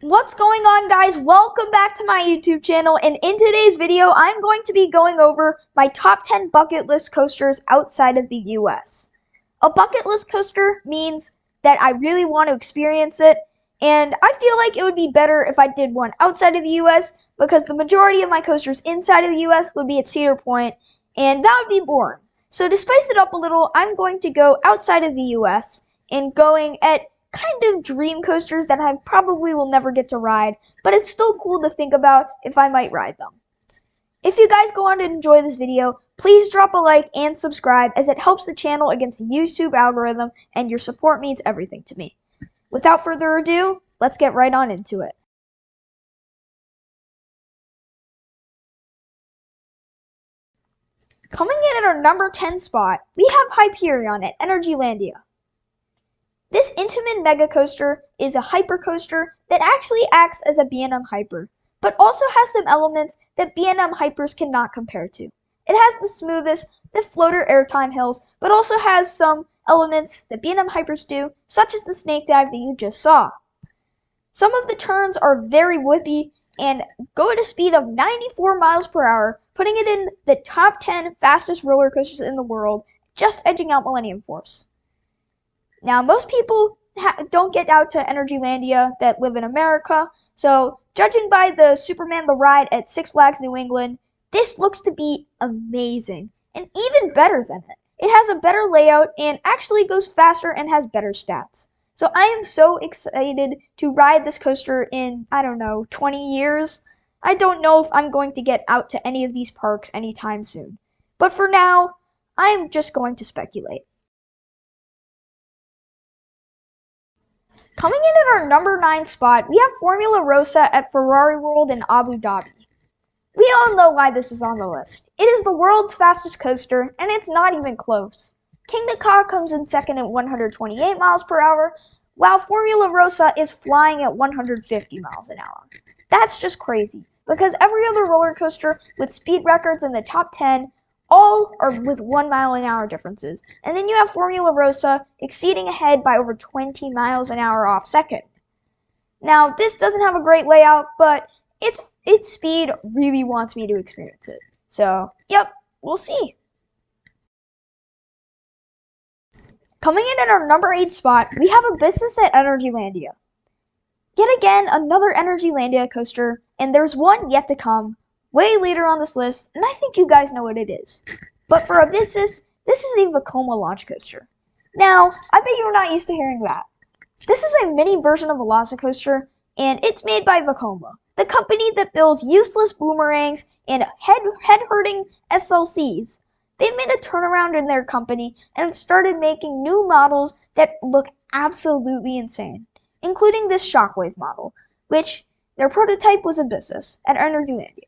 What's going on, guys? Welcome back to my YouTube channel, and in today's video I'm going to be going over my top 10 bucket list coasters outside of the US. A bucket list coaster means that I really want to experience it, and I feel like it would be better if I did one outside of the US because the majority of my coasters inside of the US would be at Cedar Point, and that would be boring. So to spice it up a little, I'm going to go outside of the US and going at kind of dream coasters that I probably will never get to ride, but it's still cool to think about if I might ride them. If you guys go on to enjoy this video, please drop a like and subscribe as it helps the channel against the YouTube algorithm, and your support means everything to me. Without further ado, let's get right on into it. Coming in at our number 10 spot, we have Hyperion at Energylandia. This intimate mega coaster is a hyper coaster that actually acts as a B&M Hyper, but also has some elements that B&M Hypers cannot compare to. It has the smoothest, the floater airtime hills, but also has some elements that B&M Hypers do, such as the snake dive that you just saw. Some of the turns are very whippy and go at a speed of 94 miles per hour, putting it in the top 10 fastest roller coasters in the world, just edging out Millennium Force. Now, most people don't get out to Energylandia that live in America, so judging by the Superman the Ride at Six Flags New England, this looks to be amazing, and even better than it. It has a better layout and actually goes faster and has better stats. So I am so excited to ride this coaster in, 20 years. I don't know if I'm going to get out to any of these parks anytime soon. But for now, I am just going to speculate. Coming in at our number 9 spot, we have Formula Rossa at Ferrari World in Abu Dhabi. We all know why this is on the list. It is the world's fastest coaster, and it's not even close. Kingda Ka comes in second at 128 miles per hour, while Formula Rossa is flying at 150 miles an hour. That's just crazy, because every other roller coaster with speed records in the top 10 all are with 1 mile an hour differences. And then you have Formula Rossa exceeding ahead by over 20 miles an hour off second. Now, this doesn't have a great layout, but its speed really wants me to experience it. So, yep, we'll see. Coming in at our number 8 spot, we have Abyssus at Energylandia. Yet again, another Energylandia coaster, and there's one yet to come, way later on this list, and I think you guys know what it is. But for Abyssus, this is a Vekoma launch coaster. Now, I bet you're not used to hearing that. This is a mini version of a Velocicoaster, and it's made by Vekoma, the company that builds useless boomerangs and head-hurting SLCs. They've made a turnaround in their company and have started making new models that look absolutely insane, including this Shockwave model, which their prototype was Abyssus at Energylandia.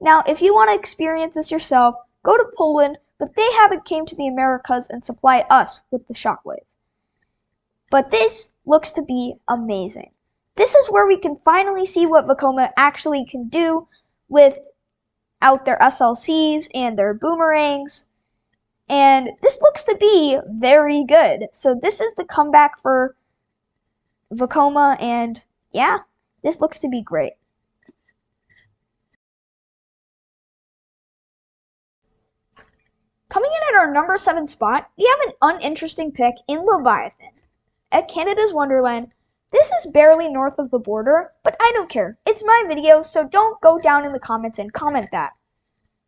Now, if you want to experience this yourself, go to Poland, but they haven't came to the Americas and supply us with the Shockwave. But this looks to be amazing. This is where we can finally see what Vekoma actually can do without their SLCs and their boomerangs. And this looks to be very good. So this is the comeback for Vekoma, and yeah, this looks to be great. Coming in at our number 7 spot, we have an uninteresting pick in Leviathan. At Canada's Wonderland, this is barely north of the border, but I don't care. It's my video, so don't go down in the comments and comment that.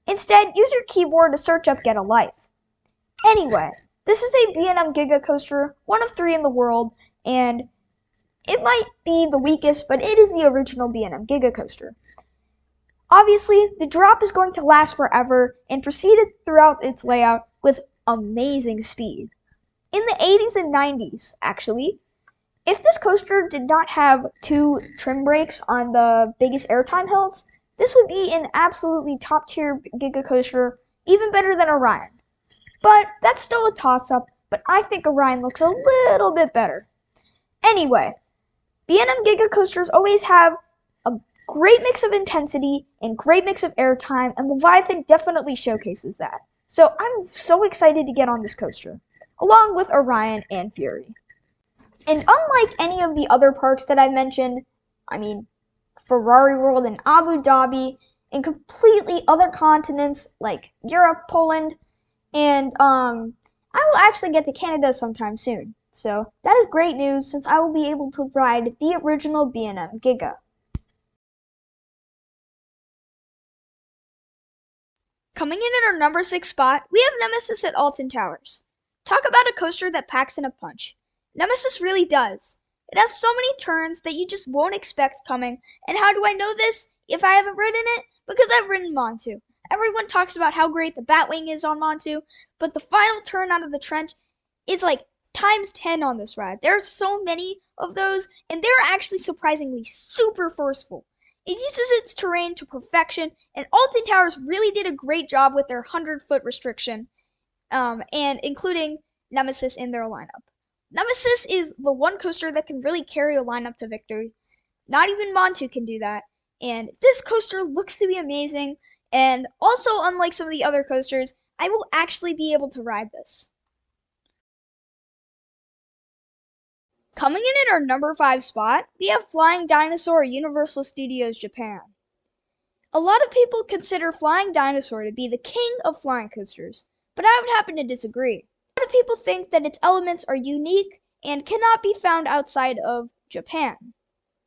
Instead, use your keyboard to search up Get a Life. Anyway, this is a B&M Giga Coaster, one of 3 in the world, and it might be the weakest, but it is the original B&M Giga Coaster. Obviously, the drop is going to last forever and proceeded throughout its layout with amazing speed. In the 80s and 90s, actually, if this coaster did not have 2 trim brakes on the biggest airtime hills, this would be an absolutely top-tier Giga Coaster, even better than Orion. But that's still a toss-up, but I think Orion looks a little bit better. Anyway, B&M Giga Coasters always have a great mix of intensity and great mix of airtime, and Leviathan definitely showcases that. So I'm so excited to get on this coaster, along with Orion and Fury. And unlike any of the other parks that I mentioned, I mean, Ferrari World in Abu Dhabi, and completely other continents like Europe, Poland, and I will actually get to Canada sometime soon. So that is great news since I will be able to ride the original B&M Giga. Coming in at our number 6 spot, we have Nemesis at Alton Towers. Talk about a coaster that packs in a punch. Nemesis really does. It has so many turns that you just won't expect coming. And how do I know this if I haven't ridden it? Because I've ridden Montu. Everyone talks about how great the Batwing is on Montu, but the final turn out of the trench is like times 10 on this ride. There are so many of those, and they're actually surprisingly super forceful. It uses its terrain to perfection, and Alton Towers really did a great job with their 100-foot restriction, and including Nemesis in their lineup. Nemesis is the one coaster that can really carry a lineup to victory. Not even Montu can do that, and this coaster looks to be amazing, and also unlike some of the other coasters, I will actually be able to ride this. Coming in at our number 5 spot, we have Flying Dinosaur at Universal Studios Japan. A lot of people consider Flying Dinosaur to be the king of flying coasters, but I would happen to disagree. A lot of people think that its elements are unique and cannot be found outside of Japan,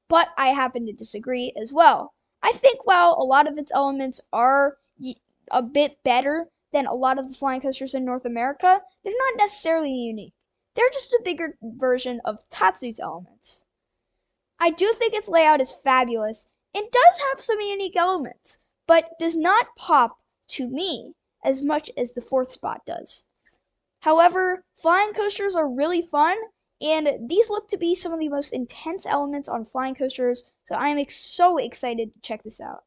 but I happen to disagree as well. I think while a lot of its elements are a bit better than a lot of the flying coasters in North America, they're not necessarily unique. They're just a bigger version of Tatsu's elements. I do think its layout is fabulous and does have some unique elements, but does not pop to me as much as the 4th spot does. However, flying coasters are really fun, and these look to be some of the most intense elements on flying coasters, so I am so excited to check this out.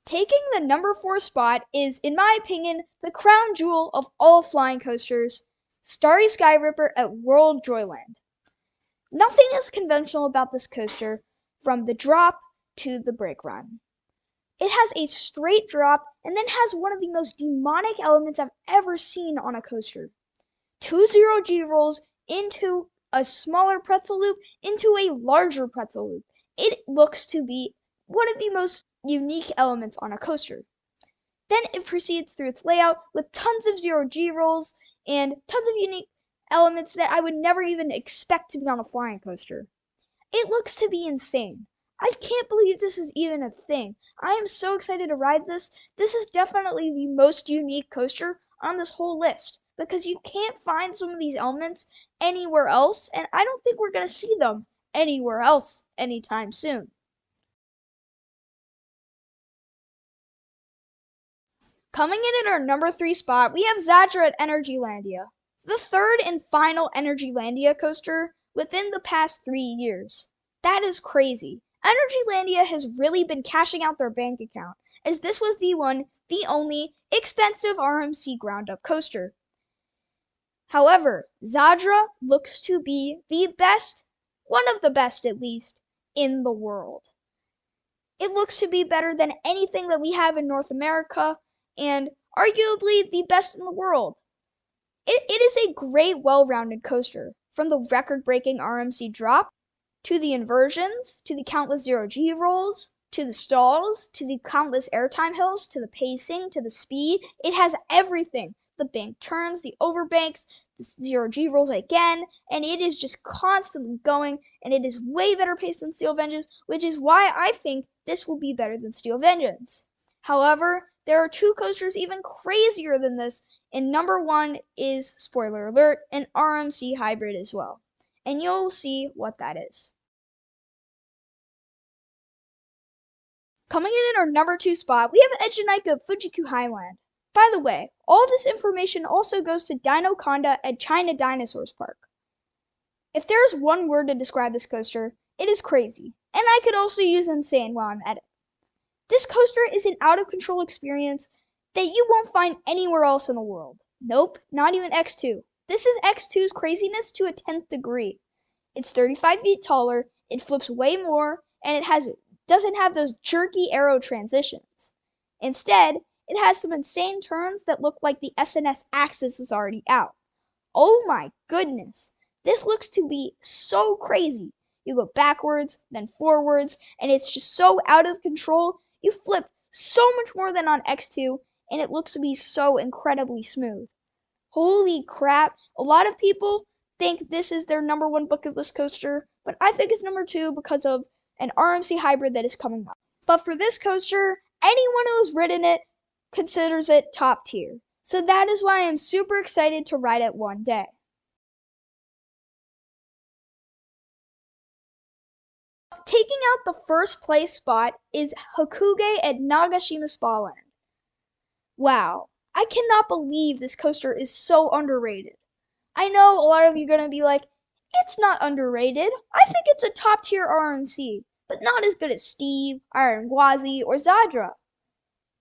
Taking the number 4 spot is, in my opinion, the crown jewel of all flying coasters, Starry Sky Ripper at World Joyland. Nothing is conventional about this coaster, from the drop to the brake run. It has a straight drop and then has one of the most demonic elements I've ever seen on a coaster. 2 0G rolls into a smaller pretzel loop into a larger pretzel loop. It looks to be one of the most unique elements on a coaster. Then it proceeds through its layout with tons of 0G rolls and tons of unique elements that I would never even expect to be on a flying coaster. It looks to be insane. I can't believe this is even a thing. I am so excited to ride this. This is definitely the most unique coaster on this whole list because you can't find some of these elements anywhere else, and I don't think we're going to see them anywhere else anytime soon. Coming in at our number 3 spot, we have Zadra at Energylandia, the third and final Energylandia coaster within the past 3 years. That is crazy. Energylandia has really been cashing out their bank account, as this was the only expensive RMC ground-up coaster. However, Zadra looks to be the best, one of the best at least, in the world. It looks to be better than anything that we have in North America, and arguably the best in the world. It is a great, well-rounded coaster, from the record-breaking RMC drop, to the inversions, to the countless 0G rolls, to the stalls, to the countless airtime hills, to the pacing, to the speed. It has everything. The bank turns, the overbanks, the 0G rolls again, and it is just constantly going, and it is way better paced than Steel Vengeance, which is why I think this will be better than Steel Vengeance. However, there are 2 coasters even crazier than this, and number 1 is, spoiler alert, an RMC hybrid as well. And you'll see what that is. Coming in at our number 2 spot, we have Eejanaika of Fujiku Highland. By the way, all this information also goes to Dino Conda at China Dinosaurs Park. If there's one word to describe this coaster, it is crazy, and I could also use insane while I'm at it. This coaster is an out-of-control experience that you won't find anywhere else in the world. Nope, not even X2. This is X2's craziness to a 10th degree. It's 35 feet taller, it flips way more, and it doesn't have those jerky arrow transitions. Instead, it has some insane turns that look like the SNS axis is already out. Oh my goodness. This looks to be so crazy. You go backwards, then forwards, and it's just so out of control. You flip so much more than on X2, and it looks to be so incredibly smooth. Holy crap. A lot of people think this is their number one bucket list coaster, but I think it's number two because of an RMC hybrid that is coming up. But for this coaster, anyone who has ridden it considers it top tier. So that is why I'm super excited to ride it one day. Taking out the first place spot is Hakugei at Nagashima Spa Land. Wow, I cannot believe this coaster is so underrated. I know a lot of you are going to be like, it's not underrated. I think it's a top tier RMC, but not as good as Steve, Iron Gwazi, or Zadra.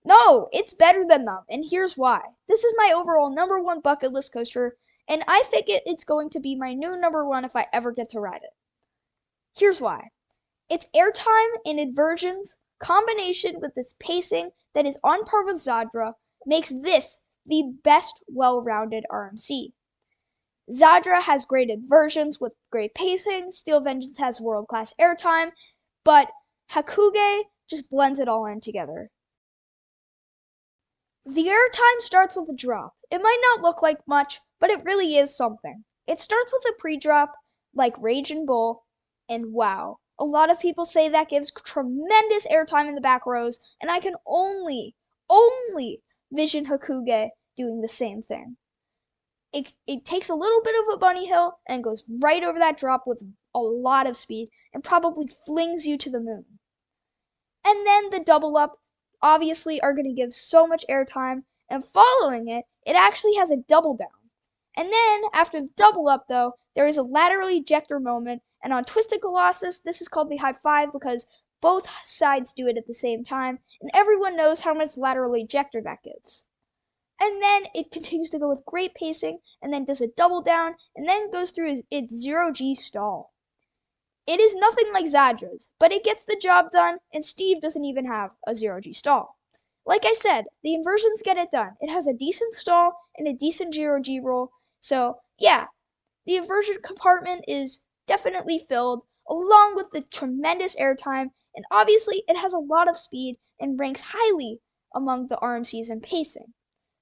No, it's better than them, and here's why. This is my overall number one bucket list coaster, and I think it's going to be my new number one if I ever get to ride it. Here's why. Its airtime and inversions, combination with its pacing that is on par with Zadra, makes this the best well-rounded RMC. Zadra has great inversions with great pacing, Steel Vengeance has world-class airtime, but Hakugei just blends it all in together. The airtime starts with a drop. It might not look like much, but it really is something. It starts with a pre-drop, like Rage and Bull, and wow. A lot of people say that gives tremendous airtime in the back rows, and I can only vision Hakugei doing the same thing. It takes a little bit of a bunny hill and goes right over that drop with a lot of speed and probably flings you to the moon. And then the double up obviously are going to give so much airtime, and following it, it actually has a double down. And then after the double up though, there is a lateral ejector moment, and on Twisted Colossus, this is called the high five because both sides do it at the same time, and everyone knows how much lateral ejector that gives. And then it continues to go with great pacing, and then does a double down, and then goes through its 0G stall. It is nothing like Zadra's, but it gets the job done, and Steve doesn't even have a 0G stall. Like I said, the inversions get it done. It has a decent stall and a decent 0G roll, so yeah, the inversion compartment is definitely filled, along with the tremendous airtime, and obviously it has a lot of speed and ranks highly among the RMCs in pacing.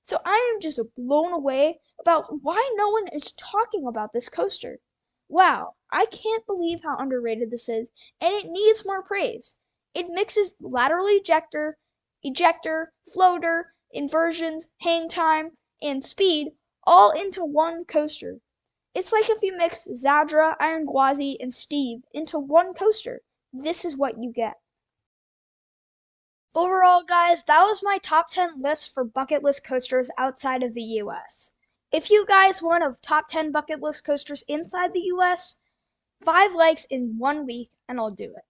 So I am just blown away about why no one is talking about this coaster. Wow, I can't believe how underrated this is, and it needs more praise. It mixes lateral ejector, floater, inversions, hang time, and speed all into one coaster. It's like if you mix Zadra, Iron Gwazi, and Steve into one coaster. This is what you get. Overall, guys, that was my top 10 list for bucket list coasters outside of the US. If you guys want a top 10 bucket list coasters inside the US, 5 likes in 1 week and I'll do it.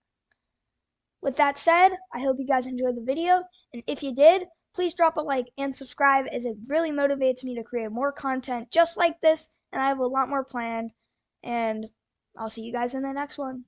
With that said, I hope you guys enjoyed the video, and if you did, please drop a like and subscribe as it really motivates me to create more content just like this, and I have a lot more planned, and I'll see you guys in the next one.